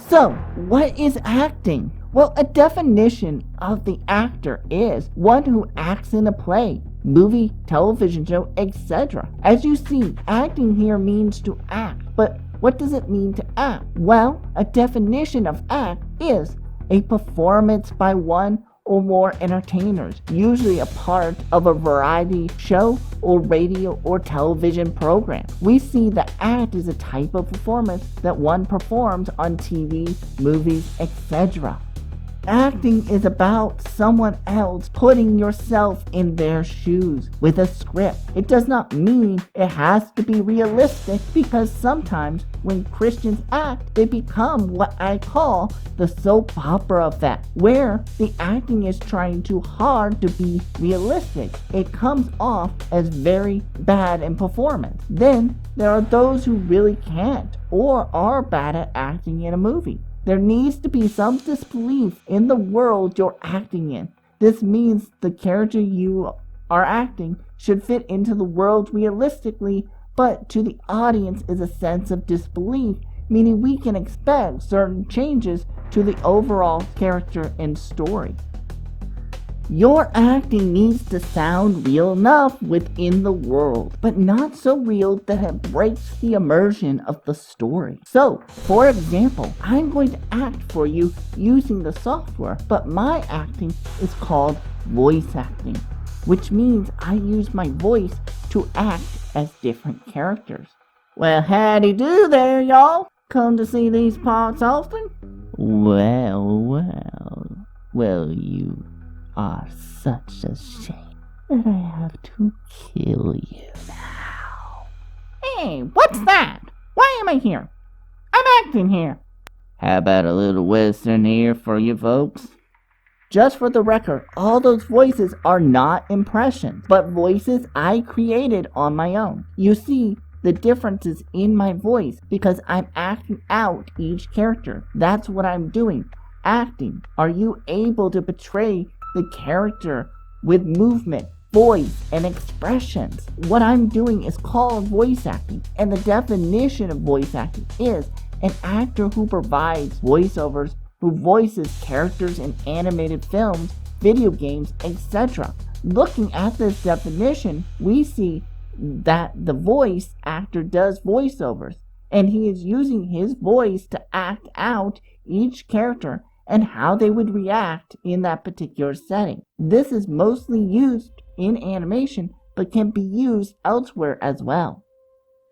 So, what is acting? Well, a definition of the actor is one who acts in a play, movie, television show, etc. As you see, acting here means to act, but what does it mean to act? Well, a definition of act is a performance by one or more entertainers, usually a part of a variety show or radio or television program. We see the act is a type of performance that one performs on TV, movies, etc. Acting is about someone else putting yourself in their shoes with a script. It does not mean it has to be realistic, because sometimes when Christians act, they become what I call the soap opera effect, where the acting is trying too hard to be realistic. It comes off as very bad in performance. Then there are those who really can't or are bad at acting in a movie. There needs to be some disbelief in the world you're acting in. This means the character you are acting should fit into the world realistically, but to the audience is a sense of disbelief, meaning we can expect certain changes to the overall character and story. Your acting needs to sound real enough within the world, but not so real that it breaks the immersion of the story. So, for example, I'm going to act for you using the software, but my acting is called voice acting, which means I use my voice to act as different characters. Well, howdy do there, y'all. Come to see these parts often? Well, you are such a shame that I have to kill you now. Hey, what's that? Why am I here? I'm acting here. How about a little western here for you folks? Just for the record, all those voices are not impressions, but voices I created on my own. You see the differences in my voice because I'm acting out each character. That's what I'm doing. Acting. Are you able to portray the character with movement, voice, and expressions? What I'm doing is called voice acting, and the definition of voice acting is an actor who provides voiceovers, who voices characters in animated films, video games, etc. Looking at this definition, we see that the voice actor does voiceovers, and he is using his voice to act out each character and how they would react in that particular setting. This is mostly used in animation, but can be used elsewhere as well.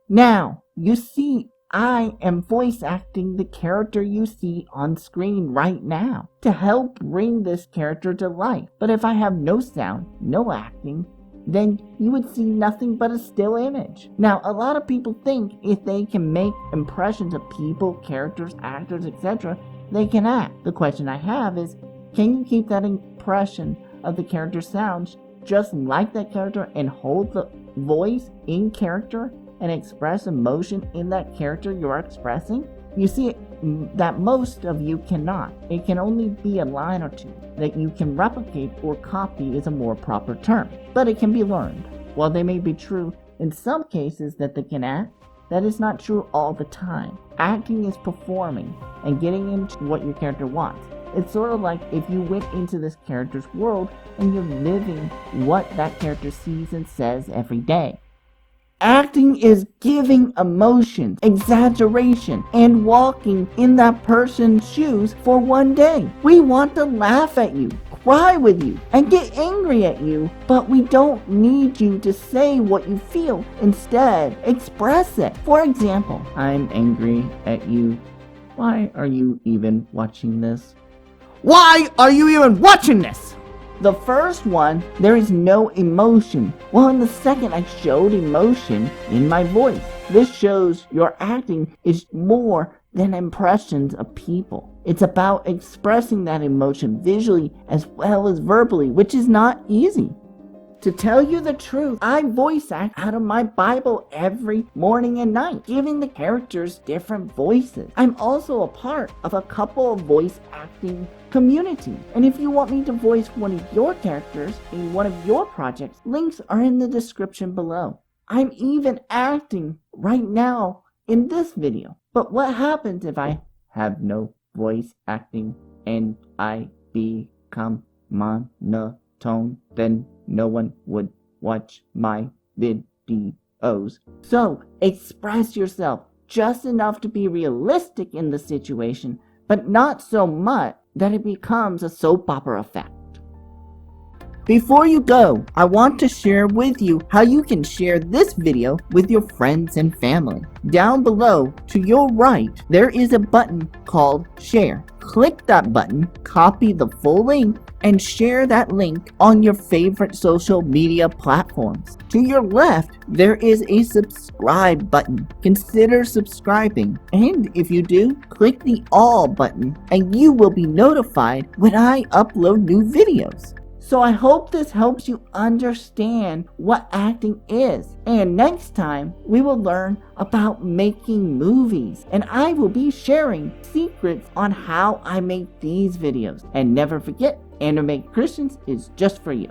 Now, you see, I am voice acting the character you see on screen right now to help bring this character to life. But if I have no sound, no acting, then you would see nothing but a still image. Now, a lot of people think if they can make impressions of people, characters, actors, etc., they can act. The question I have is, can you keep that impression of the character sounds just like that character and hold the voice in character and express emotion in that character you're expressing? You see that most of you cannot. It can only be a line or two that you can replicate, or copy is a more proper term. But it can be learned. While they may be true in some cases that they can act, that is not true all the time. Acting is performing and getting into what your character wants. It's sort of like if you went into this character's world and you're living what that character sees and says every day. Acting is giving emotions, exaggeration, and walking in that person's shoes for one day. We want to laugh at you, cry with you, and get angry at you, but we don't need you to say what you feel. Instead, express it. For example, I'm angry at you. Why are you even watching this? Why are you even watching this? The first one, there is no emotion. Well, in the second, I showed emotion in my voice. This shows your acting is more than impressions of people. It's about expressing that emotion visually as well as verbally, which is not easy. To tell you the truth, I voice act out of my Bible every morning and night, giving the characters different voices. I'm also a part of a couple of voice acting community. And if you want me to voice one of your characters in one of your projects, links are in the description below. I'm even acting right now in this video. But what happens if I have no voice acting and I become monotone, then no one would watch my videos. So express yourself just enough to be realistic in the situation, but not so much that it becomes a soap opera effect. Before you go, I want to share with you how you can share this video with your friends and family. Down below, to your right, there is a button called Share. Click that button, copy the full link, and share that link on your favorite social media platforms. To your left, there is a subscribe button. Consider subscribing, and if you do, click the All button, and you will be notified when I upload new videos. So I hope this helps you understand what acting is. And next time, we will learn about making movies. And I will be sharing secrets on how I make these videos. And never forget, Animate Christians is just for you.